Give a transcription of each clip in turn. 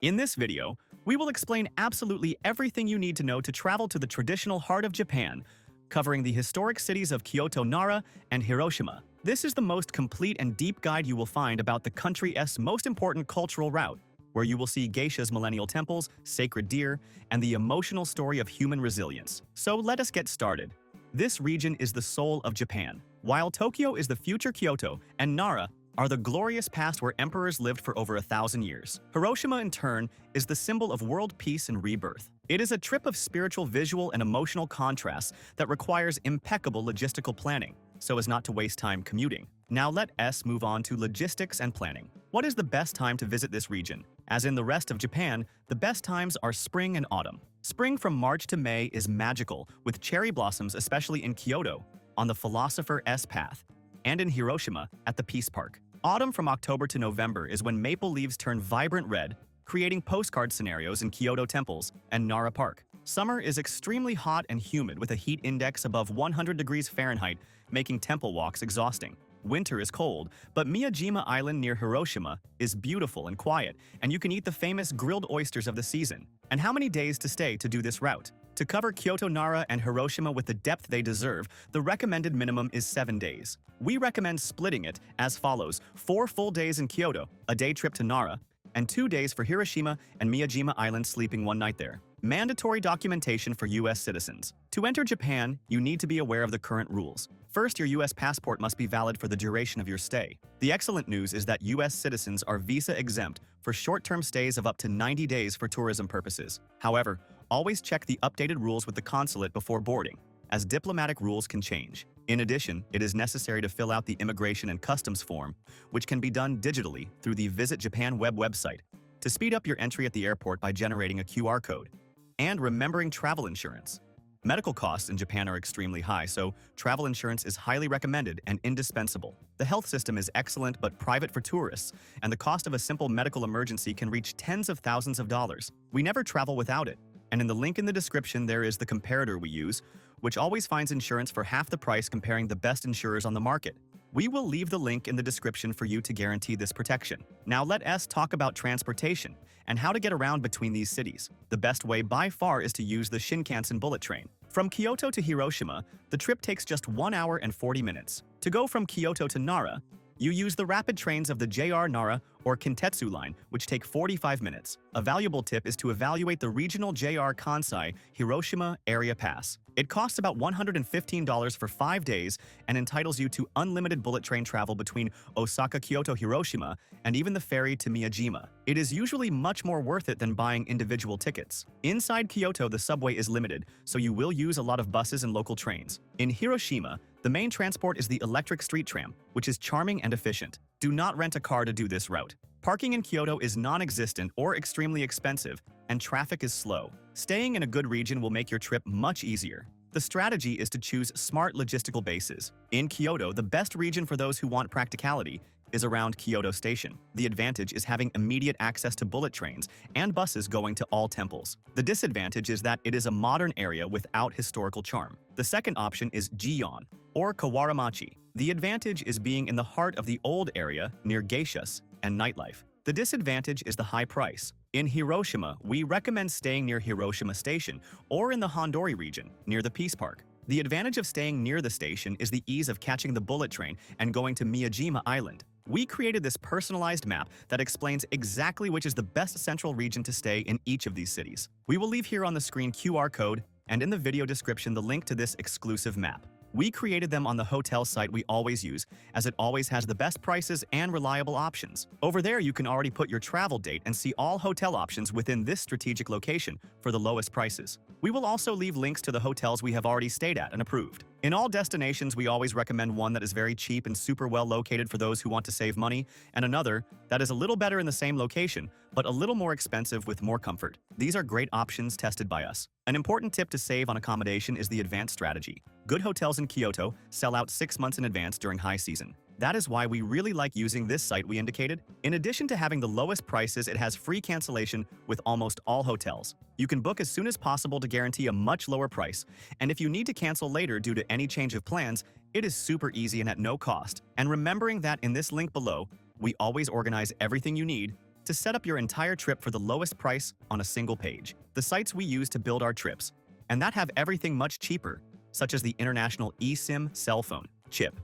In this video, we will explain absolutely everything you need to know to travel to the traditional heart of Japan, covering the historic cities of Kyoto, Nara, and Hiroshima. This is the most complete and deep guide you will find about the country's most important cultural route, where you will see geishas, millennial temples, sacred deer, and the emotional story of human resilience. So let us get started. This region is the soul of Japan. While Tokyo is the future Kyoto and Nara are the glorious past where emperors lived for over 1,000 years. Hiroshima, in turn, is the symbol of world peace and rebirth. It is a trip of spiritual, visual, and emotional contrasts that requires impeccable logistical planning, so as not to waste time commuting. Now let us move on to logistics and planning. What is the best time to visit this region? As in the rest of Japan, the best times are spring and autumn. Spring from March to May is magical, with cherry blossoms especially in Kyoto, on the Philosopher's Path, and in Hiroshima, at the Peace Park. Autumn from October to November is when maple leaves turn vibrant red, creating postcard scenarios in Kyoto temples and Nara Park. Summer is extremely hot and humid with a heat index above 100 degrees Fahrenheit, making temple walks exhausting. Winter is cold, but Miyajima Island near Hiroshima is beautiful and quiet, and you can eat the famous grilled oysters of the season. And how many days to stay to do this route? To cover Kyoto, Nara, and Hiroshima with the depth they deserve, the recommended minimum is 7 days. We recommend splitting it as follows: 4 full days in Kyoto, a day trip to Nara, and 2 days for Hiroshima and Miyajima Island, sleeping 1 night there. Mandatory documentation for U.S. citizens. To enter Japan, you need to be aware of the current rules. First, your U.S. passport must be valid for the duration of your stay. The excellent news is that U.S. citizens are visa exempt for short-term stays of up to 90 days for tourism purposes. However, always check the updated rules with the consulate before boarding, as diplomatic rules can change. In addition, it is necessary to fill out the Immigration and Customs form, which can be done digitally through the Visit Japan website, to speed up your entry at the airport by generating a QR code. And remembering travel insurance. Medical costs in Japan are extremely high, so travel insurance is highly recommended and indispensable. The health system is excellent but private for tourists, and the cost of a simple medical emergency can reach tens of thousands of dollars. We never travel without it, and in the link in the description there is the comparator we use, which always finds insurance for half the price comparing the best insurers on the market. We will leave the link in the description for you to guarantee this protection. Now let us talk about transportation and how to get around between these cities. The best way by far is to use the Shinkansen bullet train. From Kyoto to Hiroshima, the trip takes just 1 hour and 40 minutes. To go from Kyoto to Nara, you use the rapid trains of the JR Nara or Kintetsu line, which take 45 minutes. A valuable tip is to evaluate the regional JR Kansai Hiroshima Area Pass. It costs about $115 for 5 days and entitles you to unlimited bullet train travel between Osaka, Kyoto, Hiroshima, and even the ferry to Miyajima. It is usually much more worth it than buying individual tickets. Inside Kyoto, the subway is limited, so you will use a lot of buses and local trains. In Hiroshima, the main transport is the electric street tram, which is charming and efficient. Do not rent a car to do this route. Parking in Kyoto is non-existent or extremely expensive, and traffic is slow. Staying in a good region will make your trip much easier. The strategy is to choose smart logistical bases. In Kyoto, the best region for those who want practicality is around Kyoto Station. The advantage is having immediate access to bullet trains and buses going to all temples. The disadvantage is that it is a modern area without historical charm. The second option is Gion, or Kawaramachi. The advantage is being in the heart of the old area near geishas and nightlife. The disadvantage is the high price. In Hiroshima, we recommend staying near Hiroshima Station or in the Hondori region, near the Peace Park. The advantage of staying near the station is the ease of catching the bullet train and going to Miyajima Island. We created this personalized map that explains exactly which is the best central region to stay in each of these cities. We will leave here on the screen QR code and in the video description the link to this exclusive map. We created them on the hotel site we always use, as it always has the best prices and reliable options. Over there you can already put your travel date and see all hotel options within this strategic location for the lowest prices. We will also leave links to the hotels we have already stayed at and approved. In all destinations, we always recommend one that is very cheap and super well located for those who want to save money, and another that is a little better in the same location, but a little more expensive with more comfort. These are great options tested by us. An important tip to save on accommodation is the advanced strategy. Good hotels in Kyoto sell out 6 months in advance during high season. That is why we really like using this site we indicated. In addition to having the lowest prices, it has free cancellation with almost all hotels. You can book as soon as possible to guarantee a much lower price, and if you need to cancel later due to any change of plans, it is super easy and at no cost. And remembering that in this link below, we always organize everything you need to set up your entire trip for the lowest price on a single page. The sites we use to build our trips, and that have everything much cheaper, such as the international eSIM cell phone chip.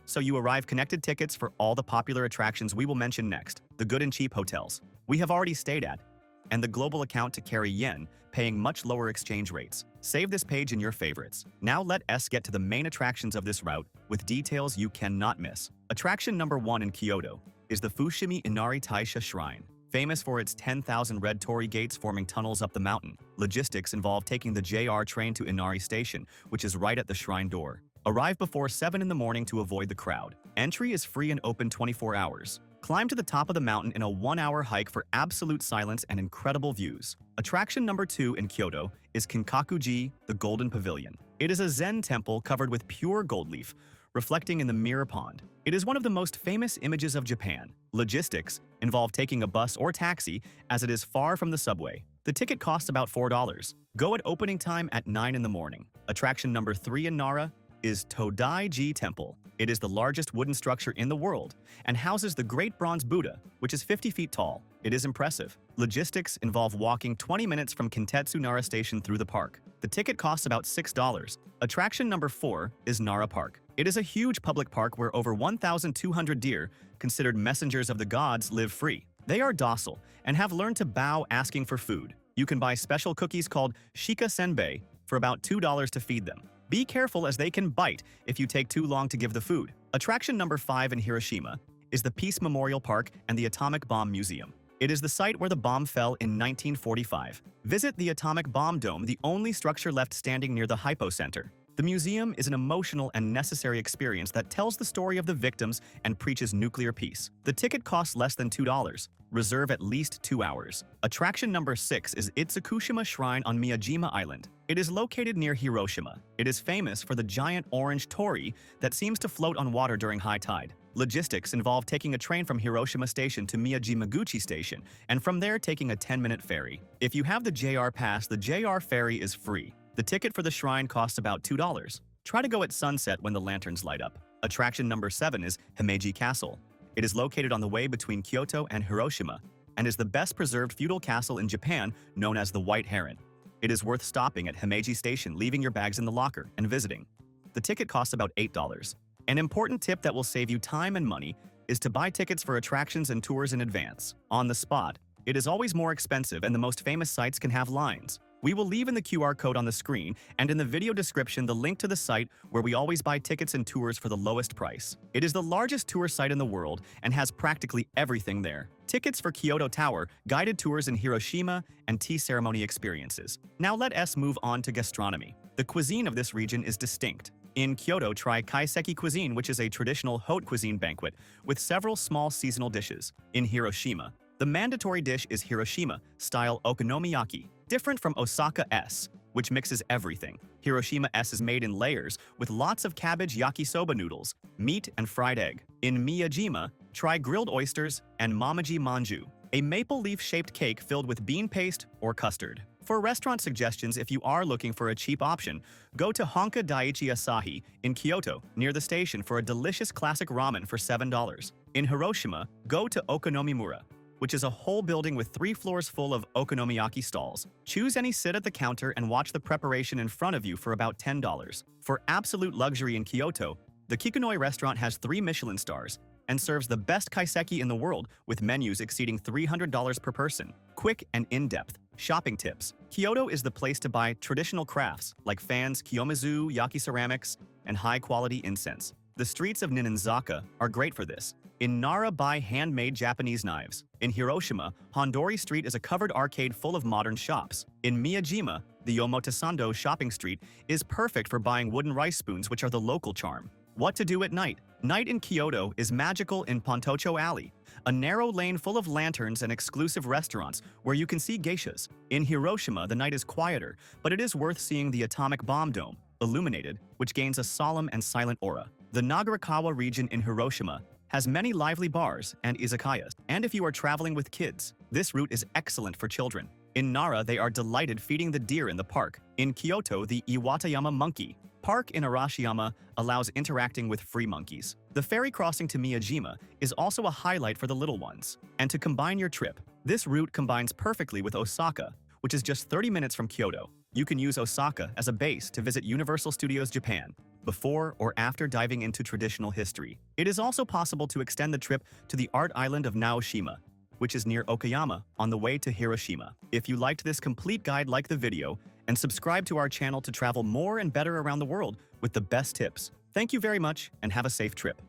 So you arrive connected tickets for all the popular attractions we will mention next, the good and cheap hotels we have already stayed at, and the global account to carry yen, paying much lower exchange rates. Save this page in your favorites. Now let us get to the main attractions of this route with details you cannot miss. Attraction number 1 in Kyoto is the Fushimi Inari Taisha Shrine. Famous for its 10,000 red torii gates forming tunnels up the mountain, logistics involve taking the JR train to Inari Station, which is right at the shrine door. Arrive before 7 in the morning to avoid the crowd. Entry is free and open 24 hours. Climb to the top of the mountain in a 1-hour hike for absolute silence and incredible views. Attraction number 2 in Kyoto is Kinkakuji, the Golden Pavilion. It is a Zen temple covered with pure gold leaf, reflecting in the mirror pond. It is one of the most famous images of Japan. Logistics involve taking a bus or taxi as it is far from the subway. The ticket costs about $4. Go at opening time at 9 in the morning. Attraction number 3 in Nara is Todai-ji Temple. It is the largest wooden structure in the world and houses the Great Bronze Buddha, which is 50 feet tall. It is impressive. Logistics involve walking 20 minutes from Kintetsu Nara Station through the park. The ticket costs about $6. Attraction number 4 is Nara Park. It is a huge public park where over 1,200 deer, considered messengers of the gods, live free. They are docile and have learned to bow asking for food. You can buy special cookies called Shika Senbei for about $2 to feed them. Be careful as they can bite if you take too long to give the food. Attraction number 5 in Hiroshima is the Peace Memorial Park and the Atomic Bomb Museum. It is the site where the bomb fell in 1945. Visit the Atomic Bomb Dome, the only structure left standing near the Hypo Center. The museum is an emotional and necessary experience that tells the story of the victims and preaches nuclear peace. The ticket costs less than $2. Reserve at least 2 hours. Attraction number 6 is Itsukushima Shrine on Miyajima Island. It is located near Hiroshima. It is famous for the giant orange torii that seems to float on water during high tide. Logistics involve taking a train from Hiroshima Station to Miyajimaguchi Station, and from there taking a 10-minute ferry. If you have the JR Pass, the JR ferry is free. The ticket for the shrine costs about $2. Try to go at sunset when the lanterns light up. Attraction number 7 is Himeji Castle. It is located on the way between Kyoto and Hiroshima and is the best preserved feudal castle in Japan known as the White Heron. It is worth stopping at Himeji Station, leaving your bags in the locker, and visiting. The ticket costs about $8. An important tip that will save you time and money is to buy tickets for attractions and tours in advance. On the spot, it is always more expensive and the most famous sites can have lines. We will leave in the QR code on the screen and in the video description the link to the site where we always buy tickets and tours for the lowest price. It is the largest tour site in the world and has practically everything there. Tickets for Kyoto Tower, guided tours in Hiroshima, and tea ceremony experiences. Now let us move on to gastronomy. The cuisine of this region is distinct. In Kyoto, try kaiseki cuisine, which is a traditional haute cuisine banquet with several small seasonal dishes. In Hiroshima, the mandatory dish is Hiroshima-style okonomiyaki, different from Osaka-S, which mixes everything. Hiroshima-S is made in layers with lots of cabbage yakisoba noodles, meat, and fried egg. In Miyajima, try grilled oysters and mamaji manju, a maple leaf-shaped cake filled with bean paste or custard. For restaurant suggestions, if you are looking for a cheap option, go to Honka Daiichi Asahi in Kyoto, near the station, for a delicious classic ramen for $7. In Hiroshima, go to Okonomimura, which is a whole building with 3 floors full of okonomiyaki stalls. Choose any, sit at the counter, and watch the preparation in front of you for about $10. For absolute luxury in Kyoto, the Kikunoi restaurant has 3 Michelin stars and serves the best kaiseki in the world with menus exceeding $300 per person. Quick and in-depth shopping tips. Kyoto is the place to buy traditional crafts like fans, kiyomizu, yaki ceramics, and high-quality incense. The streets of Ninenzaka are great for this. In Nara, buy handmade Japanese knives. In Hiroshima, Hondori Street is a covered arcade full of modern shops. In Miyajima, the Omotesando shopping street is perfect for buying wooden rice spoons, which are the local charm. What to do at night? Night in Kyoto is magical in Pontocho Alley, a narrow lane full of lanterns and exclusive restaurants where you can see geishas. In Hiroshima, the night is quieter, but it is worth seeing the Atomic Bomb Dome, illuminated, which gains a solemn and silent aura. The Nagarikawa region in Hiroshima has many lively bars and izakayas, and if you are traveling with kids, this route is excellent for children. In Nara, they are delighted feeding the deer in the park. In Kyoto, the Iwatayama Monkey Park in Arashiyama allows interacting with free monkeys. The ferry crossing to Miyajima is also a highlight for the little ones. And to combine your trip, This route combines perfectly with Osaka, which is just 30 minutes from Kyoto. You can use Osaka as a base to visit Universal Studios Japan, before or after diving into traditional history. It is also possible to extend the trip to the art island of Naoshima, which is near Okayama, on the way to Hiroshima. If you liked this complete guide, like the video, and subscribe to our channel to travel more and better around the world with the best tips. Thank you very much, and have a safe trip.